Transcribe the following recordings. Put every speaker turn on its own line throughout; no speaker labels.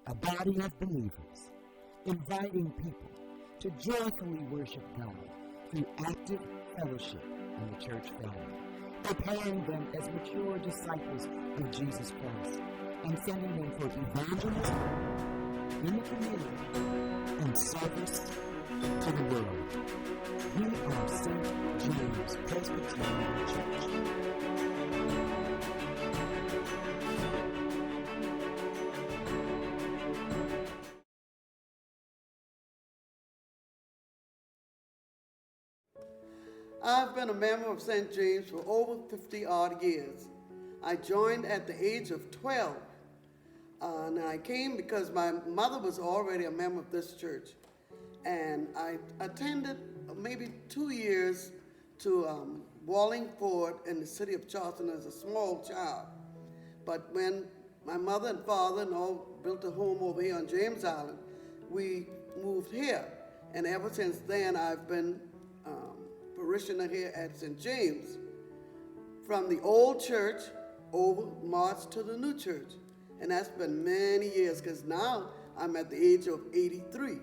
a body of believers, inviting people to joyfully worship God through active fellowship in the church family, preparing them as mature disciples of Jesus Christ, and sending them for evangelism in the community and service to the world. We are St. James Presbyterian Church.
I've been a member of St. James for over 50-odd years. I joined at the age of 12, and I came because my mother was already a member of this church. And I attended maybe 2 years to Wallingford in the city of Charleston as a small child. But when my mother and father and all built a home over here on James Island, we moved here. And ever since then, I've been parishioner here at St. James, from the old church over marched to the new church. And that's been many years, because now I'm at the age of 83.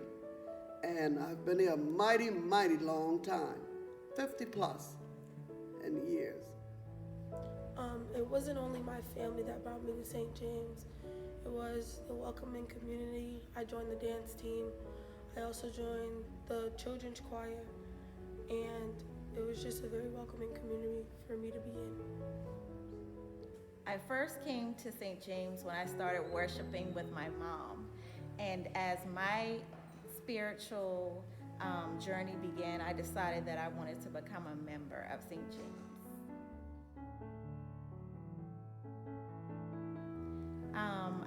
And I've been here a mighty, mighty long time, 50 plus in years.
It wasn't only my family that brought me to St. James. It was the welcoming community. I joined the dance team. I also joined the children's choir. And it was just a very welcoming community for me to be in.
I first came to St. James when I started worshiping with my mom. And as my spiritual journey began, I decided that I wanted to become a member of St. James.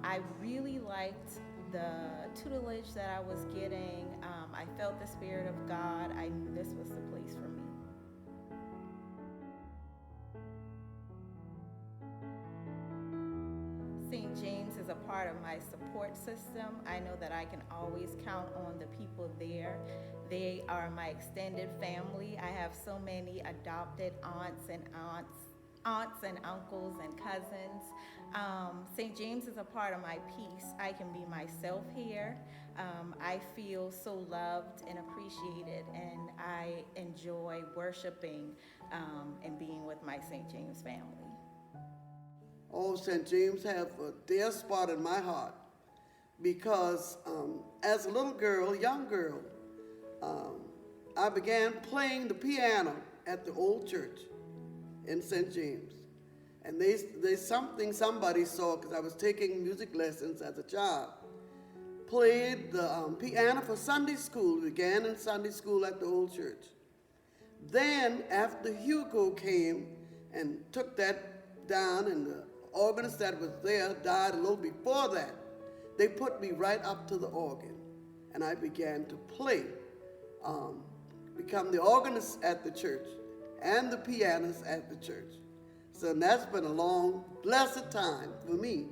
I really liked the tutelage that I was getting. I felt the Spirit of God. I knew this was the place for me. St. James is a part of my support system. I know that I can always count on the people there. They are my extended family. I have so many adopted aunts and uncles and cousins. St. James is a part of my peace. I can be myself here. I feel so loved and appreciated, and I enjoy worshiping and being with my St. James family.
Oh, St. James have a dear spot in my heart, because as a little girl, young girl, I began playing the piano at the old church in St. James. And somebody saw, because I was taking music lessons as a child, played the piano for Sunday school, began in Sunday school at the old church. Then, after Hugo came and took that down, and the organist that was there died a little before that, they put me right up to the organ, and I began to play, become the organist at the church and the pianist at the church. So that's been a long, blessed time for me.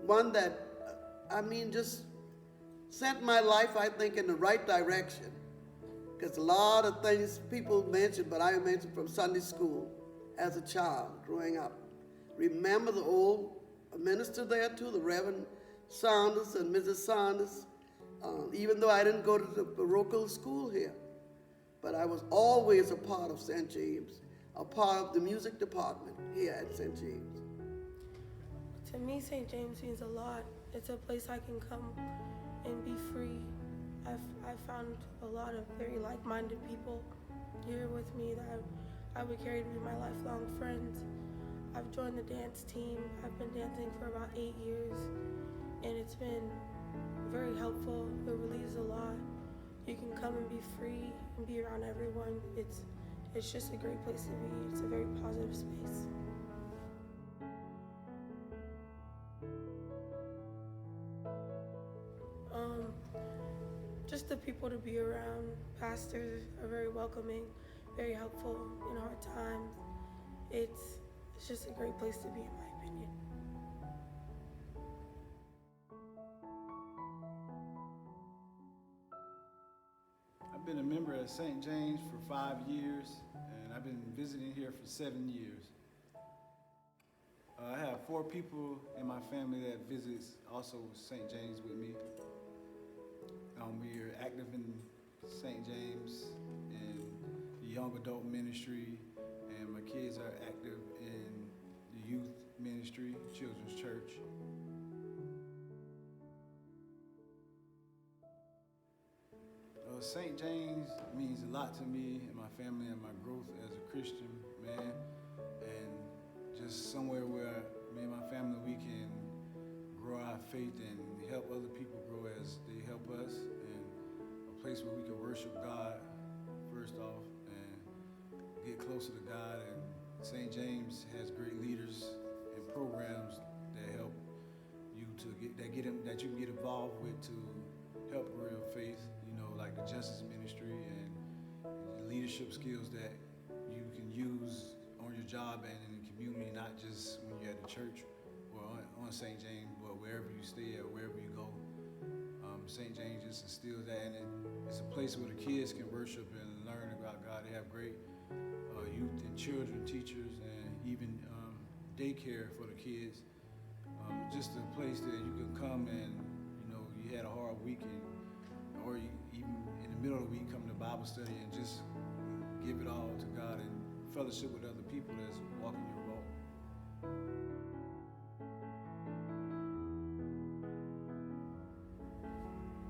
One that, just sent my life, I think, in the right direction. Because a lot of things people mention, but I mentioned from Sunday school as a child growing up. Remember the old minister there too, the Reverend Saunders and Mrs. Saunders, even though I didn't go to the parochial school here. But I was always a part of St. James, a part of the music department here at St. James.
To me, St. James means a lot. It's a place I can come and be free. I've found a lot of very like-minded people here with me that I would carry to be my lifelong friends. I've joined the dance team. I've been dancing for about 8 years, and it's been very helpful. It relieves a lot. You can come and be free and be around everyone. It's just a great place to be. It's a very positive space. Just the people to be around. Pastors are very welcoming, very helpful in hard times. It's just a great place to be, in my opinion.
I've been a member at St. James for 5 years, and I've been visiting here for 7 years. I have 4 people in my family that visits also St. James with me. We are active in St. James in the young adult ministry, and my kids are active in the youth ministry, children's church. St. James means a lot to me and my family and my growth as a Christian man, and just somewhere where me and my family, we can grow our faith and help other people grow as they help us, and a place where we can worship God first off and get closer to God. And St. James has great leaders and programs that help you to that you can get involved with to help grow your faith, like the justice ministry and leadership skills that you can use on your job and in the community, not just when you're at the church or on St. James, but wherever you stay or wherever you go. St. James just instills that, and it's a place where the kids can worship and learn about God. They have great youth and children teachers, and even daycare for the kids. Just a place that you can come and, you had a hard weekend, or even in the middle of the week, come to Bible study and just give it all to God and fellowship with other people that's walking your walk.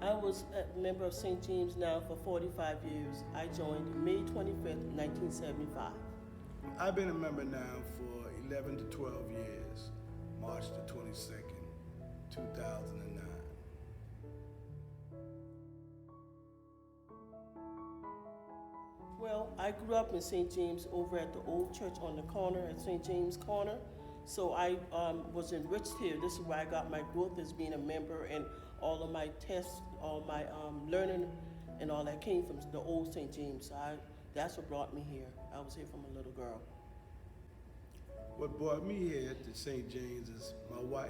I was a member of St. James now for 45 years. I joined May 25th, 1975.
I've been a member now for 11 to 12 years, March the 22nd, 2009.
Well, I grew up in St. James over at the old church on the corner at St. James Corner. So I was enriched here. This is where I got my growth as being a member, and all of my tests, all my learning and all that came from the old St. James. That's what brought me here. I was here from a little girl.
What brought me here to St. James is my wife.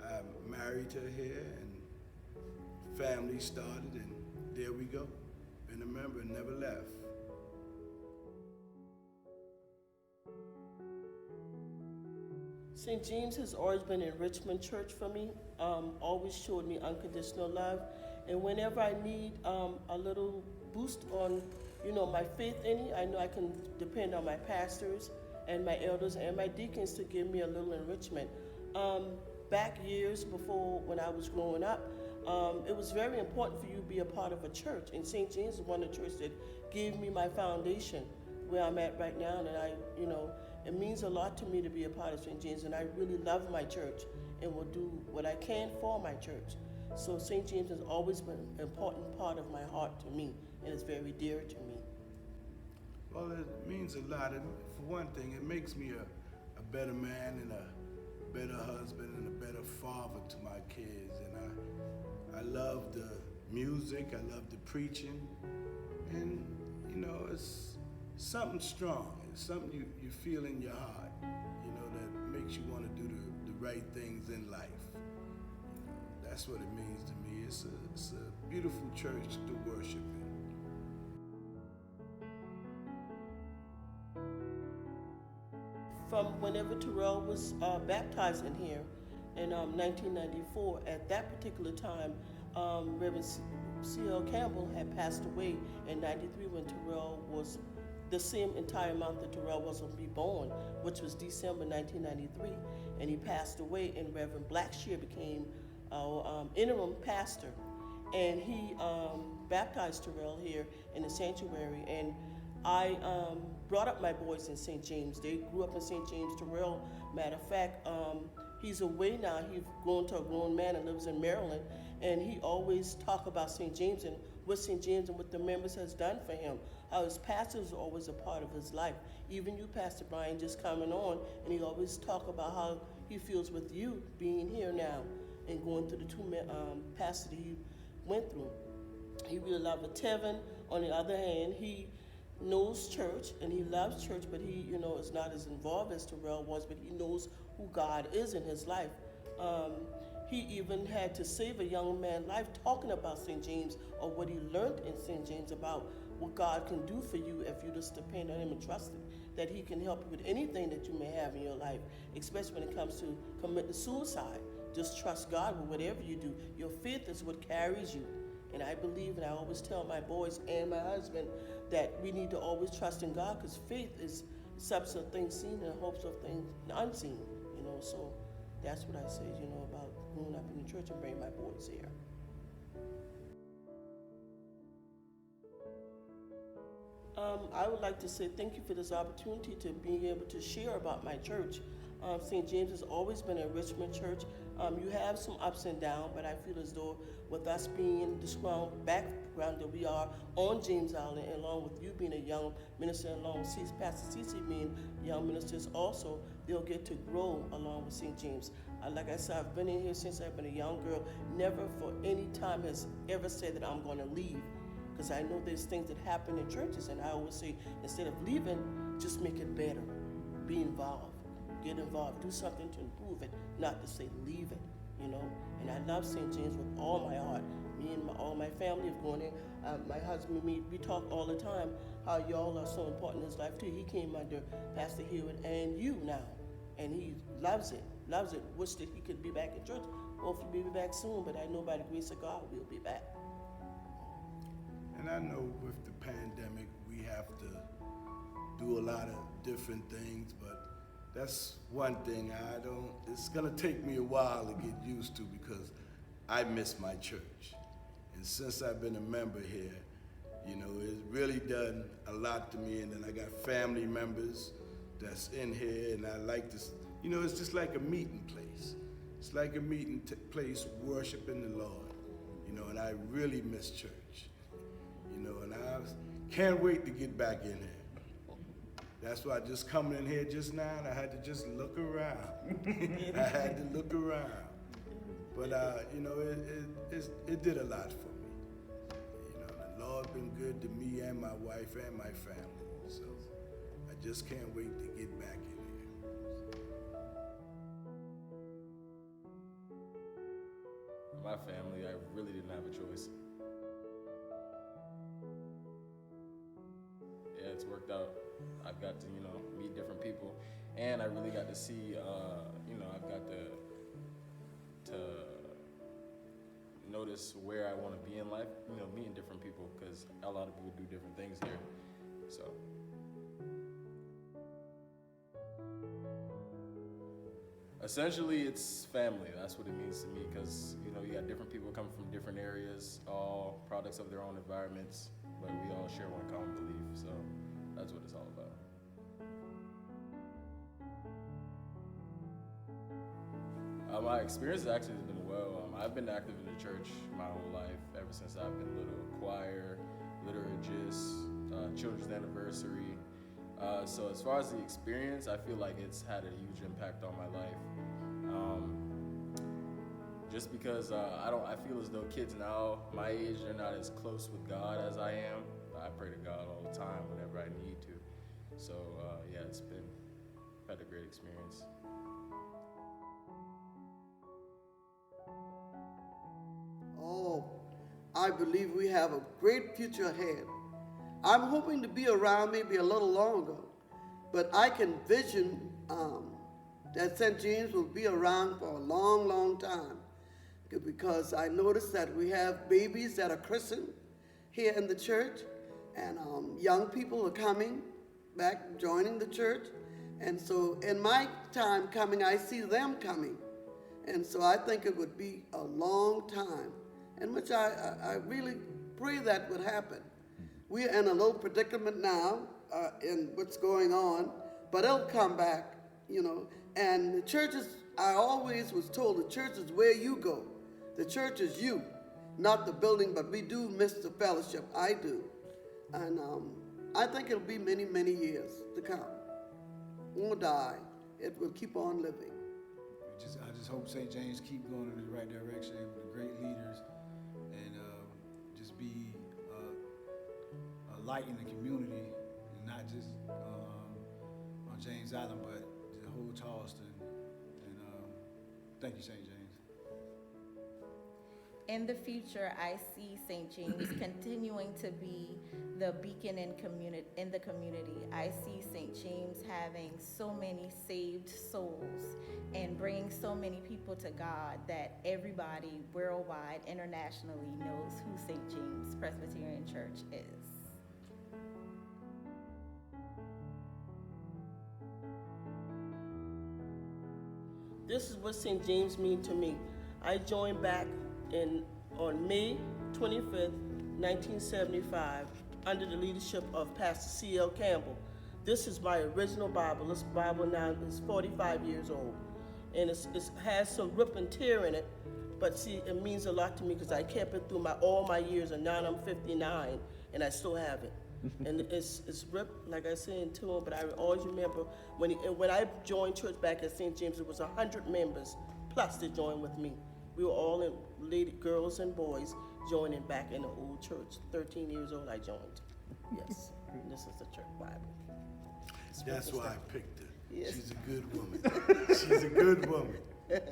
I married her here, and family started, and there we go. Been a member and never left.
St. James has always been an enrichment church for me, always showed me unconditional love. And whenever I need a little boost on, my faith in it, I know I can depend on my pastors and my elders and my deacons to give me a little enrichment. Back years before, when I was growing up, it was very important for you to be a part of a church. And St. James is one of the churches that gave me my foundation where I'm at right now. And it means a lot to me to be a part of St. James, and I really love my church and will do what I can for my church. So St. James has always been an important part of my heart to me, and it's very dear to me.
Well, it means a lot. For one thing, it makes me a better man and a better husband and a better father to my kids. And I love the music, I love the preaching, and it's something strong. It's something you feel in your heart, that makes you want to do the right things in life. That's what it means to me. It's a beautiful church to worship in.
From whenever Terrell was baptized in here in 1994, at that particular time, Reverend C.L. Campbell had passed away in 93 when Terrell was the same entire month that Terrell was to be born, which was December 1993, and he passed away, and Reverend Blackshear became our interim pastor, and he baptized Terrell here in the sanctuary. And I brought up my boys in St. James. They grew up in St. James. Terrell, matter of fact, he's away now. He's grown to a grown man and lives in Maryland, and he always talk about St. James and what St. James and what the members has done for him. How his pastors are always a part of his life. Even you, Pastor Brian, just coming on, and he always talk about how he feels with you being here now and going through the two pastors that he went through. He really loved it. Tevin, on the other hand, he knows church and he loves church, but he, is not as involved as Terrell was, but he knows who God is in his life. He even had to save a young man's life talking about St. James, or what he learned in St. James about what God can do for you if you just depend on him and trust that he can help you with anything that you may have in your life, especially when it comes to committing suicide. Just trust God with whatever you do. Your faith is what carries you. And I believe, and I always tell my boys and my husband, that we need to always trust in God, because faith is substance of things seen and hopes of things unseen. So that's what I say, about growing up in the church and bringing my boys here. I would like to say thank you for this opportunity to be able to share about my church. St. James has always been a Richmond church. You have some ups and downs, but I feel as though with us being in the strong background that we are on James Island, and along with you being a young minister, along with Pastor Cece being young ministers also, they'll get to grow along with St. James. Like I said, I've been in here since I've been a young girl. Never for any time has ever said that I'm going to leave, because I know there's things that happen in churches, and I always say, instead of leaving, just make it better. Be involved. Get involved. Do something to improve it, not to say leave it, And I love St. James with all my heart. Me and all my family have gone in. My husband and me, we talk all the time how y'all are so important in his life too. He came under Pastor Hewitt and you now, and he loves it. Wish that he could be back in church. Hopefully we'll be back soon, but I know by the grace of God we'll be back.
And I know with the pandemic, we have to do a lot of different things, but that's one thing it's gonna take me a while to get used to, because I miss my church. And since I've been a member here, it's really done a lot to me. And then I got family members that's in here, and I like this, it's just like a meeting place. It's like a meeting place worshiping the Lord, and I really miss church. And I can't wait to get back in here. That's why just coming in here just now, and I had to just look around. I had to look around. But, it did a lot for me. The Lord been good to me and my wife and my family. So I just can't wait to get back in here.
My family, I really didn't have a choice. Yeah, it's worked out. I've got to, meet different people, and I really got to see, I've got to notice where I want to be in life, meeting different people, because a lot of people do different things here, so. Essentially, it's family. That's what it means to me, because, you got different people coming from different areas, all products of their own environments, but we all share one common belief, so that's what it's all about. My experience has actually been well. I've been active in the church my whole life, ever since I've been little. Choir, liturgist, children's anniversary. So as far as the experience, I feel like it's had a huge impact on my life. Just because I feel as though kids now, my age, they're not as close with God as I am. I pray to God all the time whenever I need to. So yeah, I've had a great experience.
Oh, I believe we have a great future ahead. I'm hoping to be around maybe a little longer, but I can vision that St. James will be around for a long, long time, because I noticed that we have babies that are christened here in the church, and young people are coming back, joining the church. And so in my time coming, I see them coming. And so I think it would be a long time, in which I really pray that would happen. We're in a little predicament now in what's going on, but it'll come back, And the church is, I always was told, the church is where you go. The church is you, not the building, but we do miss the fellowship. I do. And I think it'll be many, many years to come. Won't die. It will keep on living.
I just hope St. James keep going in the right direction with great leaders, and just be a light in the community, and not just on James Island, but the whole Charleston. And thank you, St. James.
in the future, I see St. James continuing to be the beacon in the community. I see St. James having so many saved souls and bringing so many people to God that everybody worldwide, internationally knows who St. James Presbyterian Church is.
This is what St. James means to me. I joined back on May 25th, 1975, under the leadership of Pastor C.L. Campbell. This is my original Bible. This Bible now is 45 years old. And it has some rip and tear in it, but see, it means a lot to me because I kept it through all my years, and now I'm 59, and I still have it. And it's ripped, like I said, in two, but I always remember when I joined church back at St. James, it was 100 members, plus they joined with me. We were all girls and boys joining back in the old church. 13 years old, I joined. Yes, this is the church Bible.
That's why I picked her.
Yes.
She's a good woman. She's a good woman.
Yes.